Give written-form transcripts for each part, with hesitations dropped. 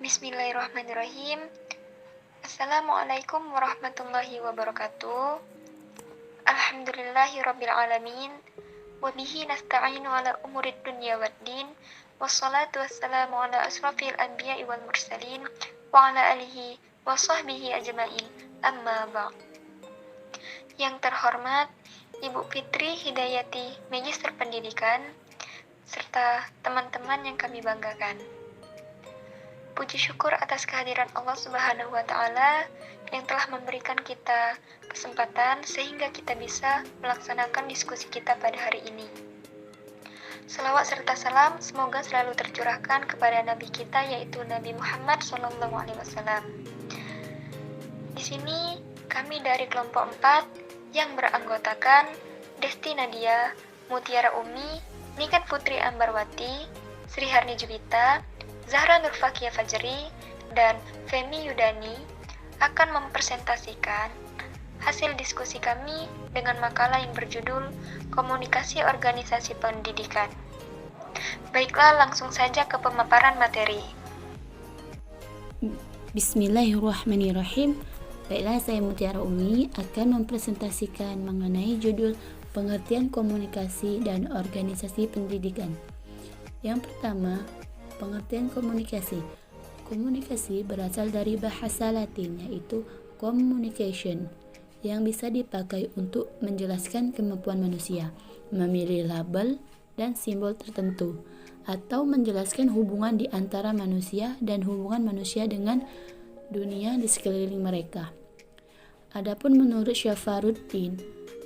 Bismillahirrahmanirrahim. Assalamualaikum warahmatullahi wabarakatuh. Alhamdulillahirabbil alamin. Wa bihi nasta'inu ala umurid dunya waddin. Wassalatu wassalamu ala asrafil anbiya'i wal mursalin wa ala alihi wa sahbihi ajmain. Amma ba'd. Yang terhormat Ibu Fitri Hidayati, Magister Pendidikan, serta teman-teman yang kami banggakan. Puji syukur atas kehadiran Allah Subhanahu wa Ta'ala yang telah memberikan kita kesempatan sehingga kita bisa melaksanakan diskusi kita pada hari ini. Selawat serta salam semoga selalu tercurahkan kepada Nabi kita, yaitu Nabi Muhammad SAW. Di sini kami dari kelompok 4 yang beranggotakan Desti Nadia, Mutiara Umi, Niken Putri Ambarwati, Sri Harni Juwita, Zahra Nurfakia Fajri, dan Femi Yudani akan mempresentasikan hasil diskusi kami dengan makalah yang berjudul Komunikasi Organisasi Pendidikan. Baiklah, langsung saja ke pemaparan materi. Bismillahirrahmanirrahim. Baiklah, saya Mutiara Umi akan mempresentasikan mengenai judul Pengertian Komunikasi dan Organisasi Pendidikan. Yang pertama, pengertian komunikasi. Komunikasi berasal dari bahasa Latin, yaitu communication, yang bisa dipakai untuk menjelaskan kemampuan manusia memilih label dan simbol tertentu, atau menjelaskan hubungan di antara manusia dan hubungan manusia dengan dunia di sekeliling mereka. Adapun menurut Syafaruddin,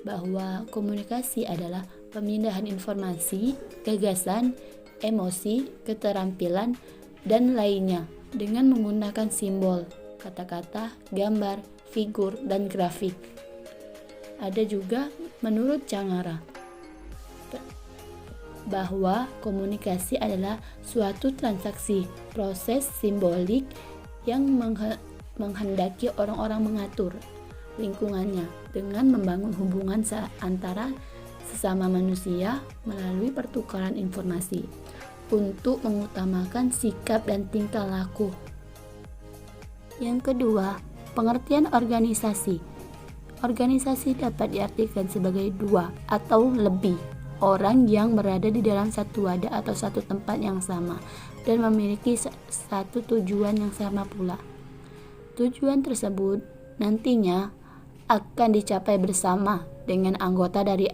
bahwa komunikasi adalah pemindahan informasi, gagasan, emosi, keterampilan, dan lainnya dengan menggunakan simbol, kata-kata, gambar, figur, dan grafik. Ada juga menurut Cangara bahwa komunikasi adalah suatu transaksi, proses simbolik yang menghendaki orang-orang mengatur lingkungannya dengan membangun hubungan antara sesama manusia melalui pertukaran informasi untuk mengutamakan sikap dan tingkah laku. Yang kedua, pengertian organisasi. Organisasi dapat diartikan sebagai dua atau lebih orang yang berada di dalam satu wadah atau satu tempat yang sama dan memiliki satu tujuan yang sama pula. Tujuan tersebut nantinya akan dicapai bersama dengan anggota dari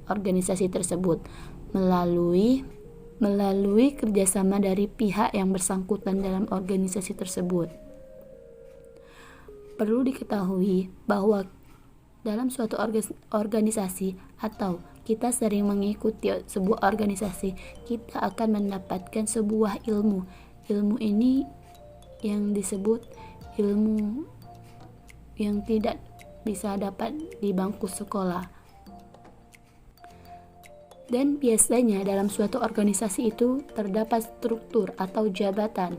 organisasi tersebut melalui kerjasama dari pihak yang bersangkutan dalam organisasi tersebut. Perlu diketahui bahwa dalam suatu organisasi atau kita sering mengikuti sebuah organisasi, kita akan mendapatkan sebuah ilmu. Ilmu ini yang disebut ilmu yang tidak bisa dapat di bangku sekolah. Dan biasanya dalam suatu organisasi itu terdapat struktur atau jabatan.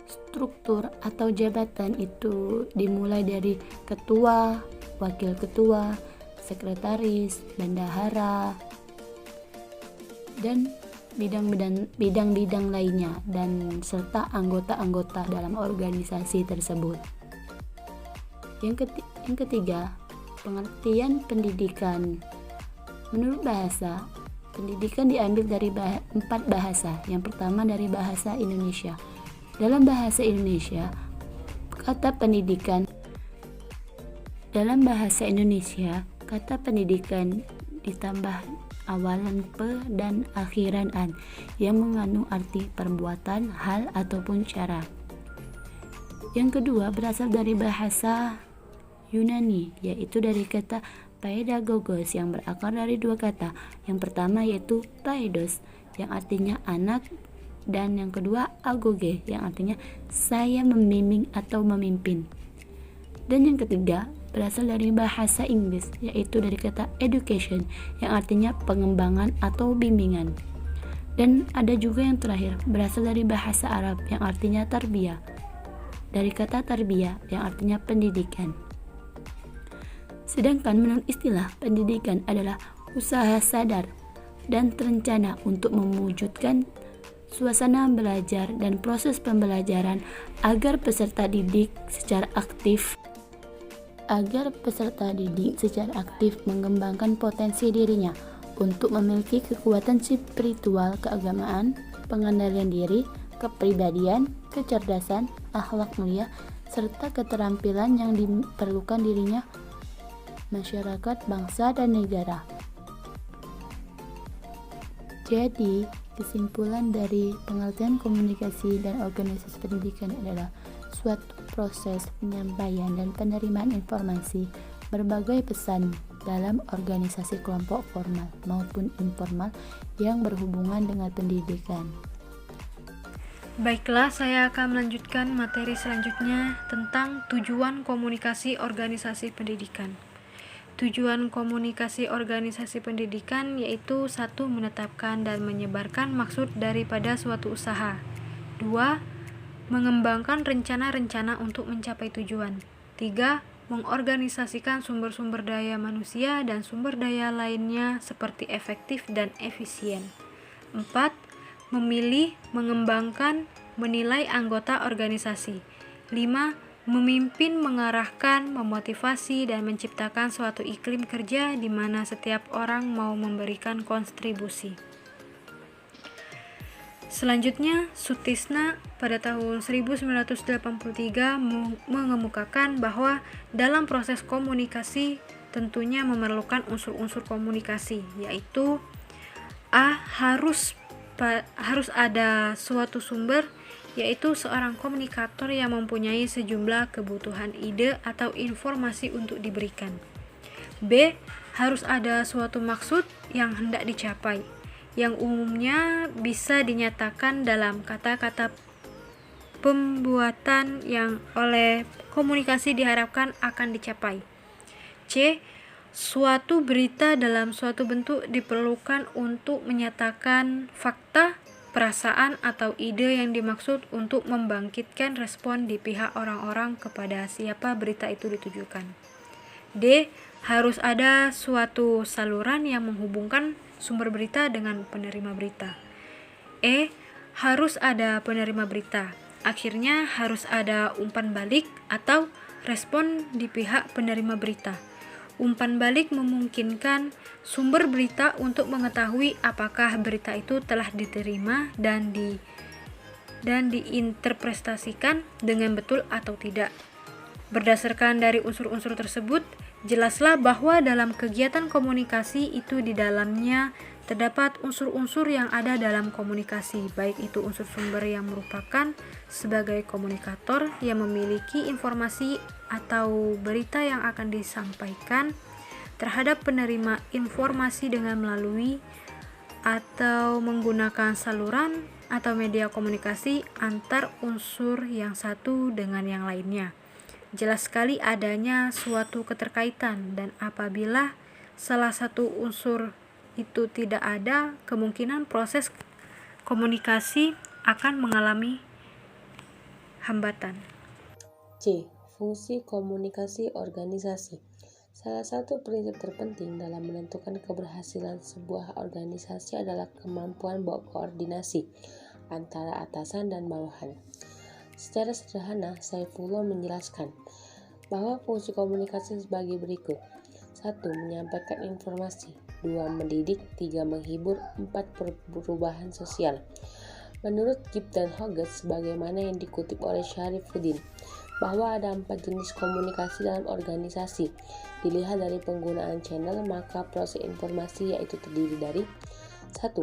Struktur atau jabatan itu dimulai dari ketua, wakil ketua, sekretaris, bendahara, dan bidang-bidang lainnya, dan serta anggota-anggota dalam organisasi tersebut. Yang ketiga, pengertian pendidikan. Menurut bahasa, pendidikan diambil dari 4 bahasa. Yang pertama dari bahasa Indonesia. Dalam bahasa Indonesia, kata pendidikan ditambah awalan pe dan akhiran an yang mengandung arti perbuatan, hal ataupun cara. Yang kedua berasal dari bahasa Yunani, yaitu dari kata pedagogos yang berakar dari 2 kata. Yang pertama yaitu paidos yang artinya anak, dan yang kedua agoge yang artinya saya membimbing atau memimpin. Dan yang ketiga berasal dari bahasa Inggris, yaitu dari kata education yang artinya pengembangan atau bimbingan. Dan ada juga yang terakhir berasal dari bahasa Arab yang artinya tarbiyah, dari kata tarbiyah yang artinya pendidikan. Sedangkan menurut istilah, pendidikan adalah usaha sadar dan terencana untuk mewujudkan suasana belajar, dan proses pembelajaran agar peserta didik secara aktif mengembangkan potensi dirinya untuk memiliki kekuatan spiritual, keagamaan, pengendalian diri, kepribadian, kecerdasan, akhlak mulia, serta keterampilan yang diperlukan dirinya, masyarakat, bangsa, dan negara. Jadi, kesimpulan dari pengertian komunikasi dan organisasi pendidikan adalah suatu proses penyampaian dan penerimaan informasi berbagai pesan dalam organisasi kelompok formal maupun informal yang berhubungan dengan pendidikan. Baiklah, saya akan melanjutkan materi selanjutnya tentang tujuan komunikasi organisasi pendidikan. Tujuan komunikasi organisasi pendidikan yaitu 1. Menetapkan dan menyebarkan maksud daripada suatu usaha. 2. Mengembangkan rencana-rencana untuk mencapai tujuan. 3. Mengorganisasikan sumber-sumber daya manusia dan sumber daya lainnya seperti efektif dan efisien. 4. Memilih, mengembangkan, menilai anggota organisasi. 5. Memimpin, mengarahkan, memotivasi, dan menciptakan suatu iklim kerja di mana setiap orang mau memberikan kontribusi. Selanjutnya, Sutisna pada tahun 1983 mengemukakan bahwa dalam proses komunikasi tentunya memerlukan unsur-unsur komunikasi, yaitu A. Harus ada suatu sumber, yaitu seorang komunikator yang mempunyai sejumlah kebutuhan ide atau informasi untuk diberikan. B. Harus ada suatu maksud yang hendak dicapai, yang umumnya bisa dinyatakan dalam kata-kata pembuatan yang oleh komunikasi diharapkan akan dicapai. C. Suatu berita dalam suatu bentuk diperlukan untuk menyatakan fakta, perasaan, atau ide yang dimaksud untuk membangkitkan respon di pihak orang-orang kepada siapa berita itu ditujukan. D. Harus ada suatu saluran yang menghubungkan sumber berita dengan penerima berita. E. Harus ada penerima berita. Akhirnya harus ada umpan balik atau respon di pihak penerima berita. Umpan balik memungkinkan sumber berita untuk mengetahui apakah berita itu telah diterima dan diinterpretasikan dengan betul atau tidak. Berdasarkan dari unsur-unsur tersebut, jelaslah bahwa dalam kegiatan komunikasi itu di dalamnya terdapat unsur-unsur yang ada dalam komunikasi, baik itu unsur sumber yang merupakan sebagai komunikator yang memiliki informasi atau berita yang akan disampaikan terhadap penerima informasi dengan melalui atau menggunakan saluran atau media komunikasi antar unsur yang satu dengan yang lainnya. Jelas sekali adanya suatu keterkaitan, dan apabila salah satu unsur itu tidak ada, kemungkinan proses komunikasi akan mengalami hambatan. C. Fungsi komunikasi organisasi. Salah satu prinsip terpenting dalam menentukan keberhasilan sebuah organisasi adalah kemampuan berkoordinasi antara atasan dan bawahan. Secara sederhana, Saifullah menjelaskan bahwa fungsi komunikasi sebagai berikut. 1. Menyampaikan informasi. 2. Mendidik. 3. Menghibur. 4. Perubahan sosial. Menurut Gibb dan Hoggett, sebagaimana yang dikutip oleh Syarifuddin, bahwa ada 4 jenis komunikasi dalam organisasi. Dilihat dari penggunaan channel, maka proses informasi yaitu terdiri dari 1.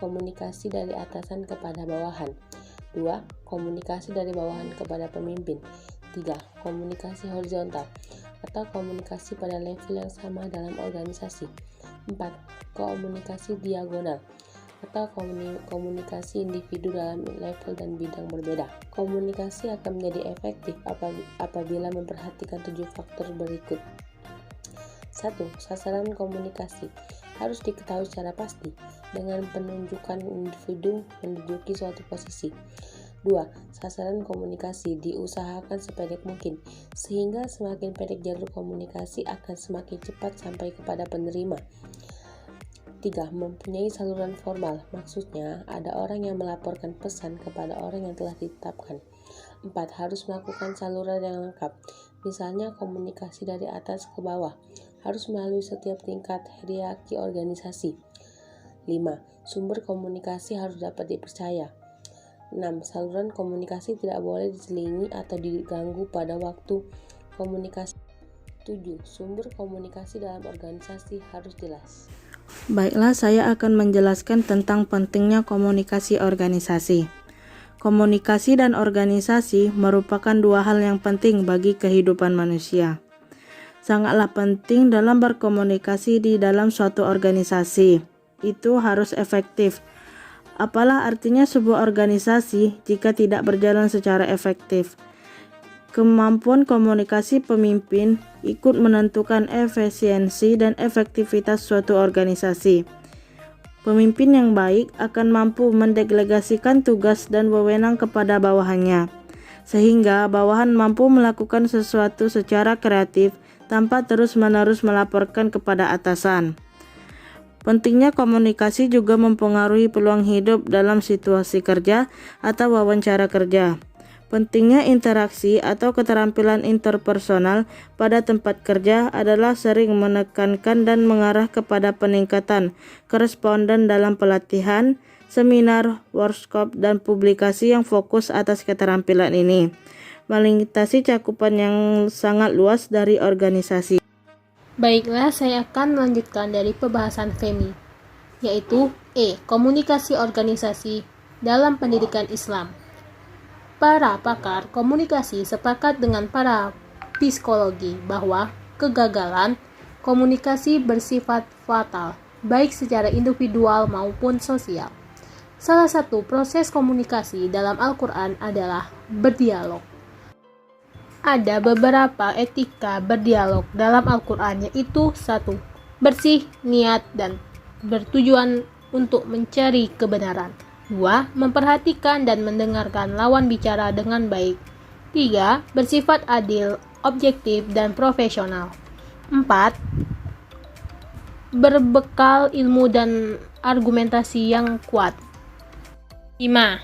Komunikasi dari atasan kepada bawahan. 2. Komunikasi dari bawahan kepada pemimpin. 3. Komunikasi horizontal atau komunikasi pada level yang sama dalam organisasi. 4. Komunikasi diagonal atau komunikasi individu dalam level dan bidang berbeda. Komunikasi akan menjadi efektif apabila memperhatikan 7 faktor berikut. 1. Sasaran komunikasi harus diketahui secara pasti dengan penunjukan individu menduduki suatu posisi. 2. Sasaran komunikasi diusahakan sependek mungkin, sehingga semakin pendek jalur komunikasi akan semakin cepat sampai kepada penerima. 3. Mempunyai saluran formal, maksudnya ada orang yang melaporkan pesan kepada orang yang telah ditetapkan. 4. Harus melakukan saluran yang lengkap, misalnya komunikasi dari atas ke bawah, harus melalui setiap tingkat hierarki organisasi. 5. Sumber komunikasi harus dapat dipercaya. 6. Saluran komunikasi tidak boleh diselingi atau diganggu pada waktu komunikasi. 7. Sumber komunikasi dalam organisasi harus jelas. Baiklah, saya akan menjelaskan tentang pentingnya komunikasi organisasi. Komunikasi dan organisasi merupakan dua hal yang penting bagi kehidupan manusia. Sangatlah penting dalam berkomunikasi di dalam suatu organisasi. Itu harus efektif. Apalah artinya sebuah organisasi jika tidak berjalan secara efektif? Kemampuan komunikasi pemimpin ikut menentukan efisiensi dan efektivitas suatu organisasi. Pemimpin yang baik akan mampu mendelegasikan tugas dan wewenang kepada bawahannya, sehingga bawahan mampu melakukan sesuatu secara kreatif tanpa terus-menerus melaporkan kepada atasan. Pentingnya komunikasi juga mempengaruhi peluang hidup dalam situasi kerja atau wawancara kerja. Pentingnya interaksi atau keterampilan interpersonal pada tempat kerja adalah sering menekankan dan mengarah kepada peningkatan koresponden dalam pelatihan, seminar, workshop, dan publikasi yang fokus atas keterampilan ini, melintasi cakupan yang sangat luas dari organisasi. Baiklah, saya akan melanjutkan dari pembahasan FEMI, yaitu komunikasi organisasi dalam pendidikan Islam. Para pakar komunikasi sepakat dengan para psikologi bahwa kegagalan komunikasi bersifat fatal, baik secara individual maupun sosial. Salah satu proses komunikasi dalam Al-Quran adalah berdialog. Ada beberapa etika berdialog dalam Al-Quran, yaitu 1. Bersih, niat, dan bertujuan untuk mencari kebenaran. 2. Memperhatikan dan mendengarkan lawan bicara dengan baik. 3. Bersifat adil, objektif, dan profesional. 4. Berbekal ilmu dan argumentasi yang kuat. 5.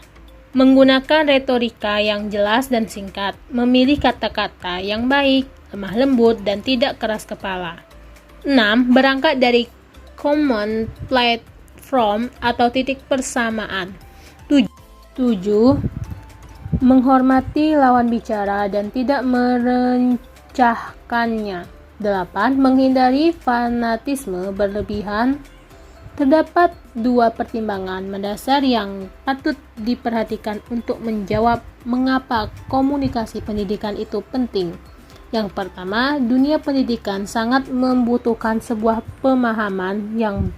Menggunakan retorika yang jelas dan singkat, memilih kata-kata yang baik, lemah lembut, dan tidak keras kepala. 6. Berangkat dari common platform atau titik persamaan. 7. Menghormati lawan bicara dan tidak merencahkannya. 8. Menghindari fanatisme berlebihan. Terdapat 2 pertimbangan mendasar yang patut diperhatikan untuk menjawab mengapa komunikasi pendidikan itu penting. Yang pertama, dunia pendidikan sangat membutuhkan sebuah pemahaman yang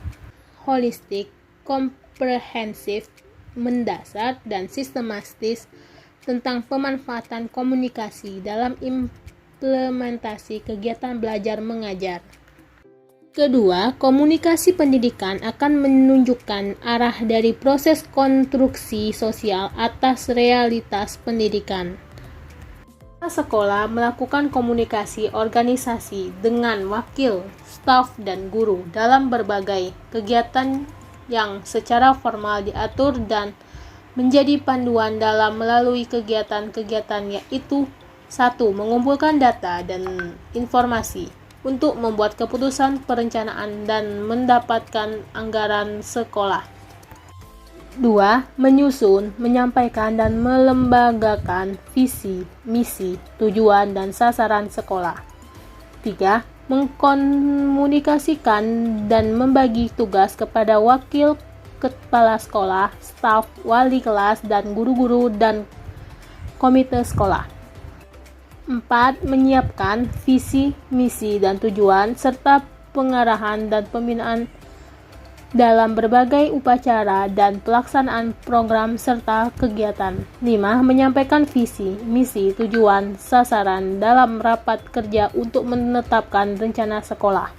holistik, komprehensif, mendasar, dan sistematis tentang pemanfaatan komunikasi dalam implementasi kegiatan belajar mengajar. Kedua, komunikasi pendidikan akan menunjukkan arah dari proses konstruksi sosial atas realitas pendidikan. Sekolah melakukan komunikasi organisasi dengan wakil, staf, dan guru dalam berbagai kegiatan yang secara formal diatur dan menjadi panduan dalam melalui kegiatan-kegiatan, yaitu 1. Mengumpulkan data dan informasi untuk membuat keputusan perencanaan dan mendapatkan anggaran sekolah. 2. Menyusun, menyampaikan, dan melembagakan visi, misi, tujuan, dan sasaran sekolah. 3. Mengkomunikasikan dan membagi tugas kepada wakil kepala sekolah, staf, wali kelas, dan guru-guru dan komite sekolah. 4. Menyiapkan visi, misi, dan tujuan, serta pengarahan dan pembinaan dalam berbagai upacara dan pelaksanaan program serta kegiatan. 5. Menyampaikan visi, misi, tujuan, sasaran dalam rapat kerja untuk menetapkan rencana sekolah.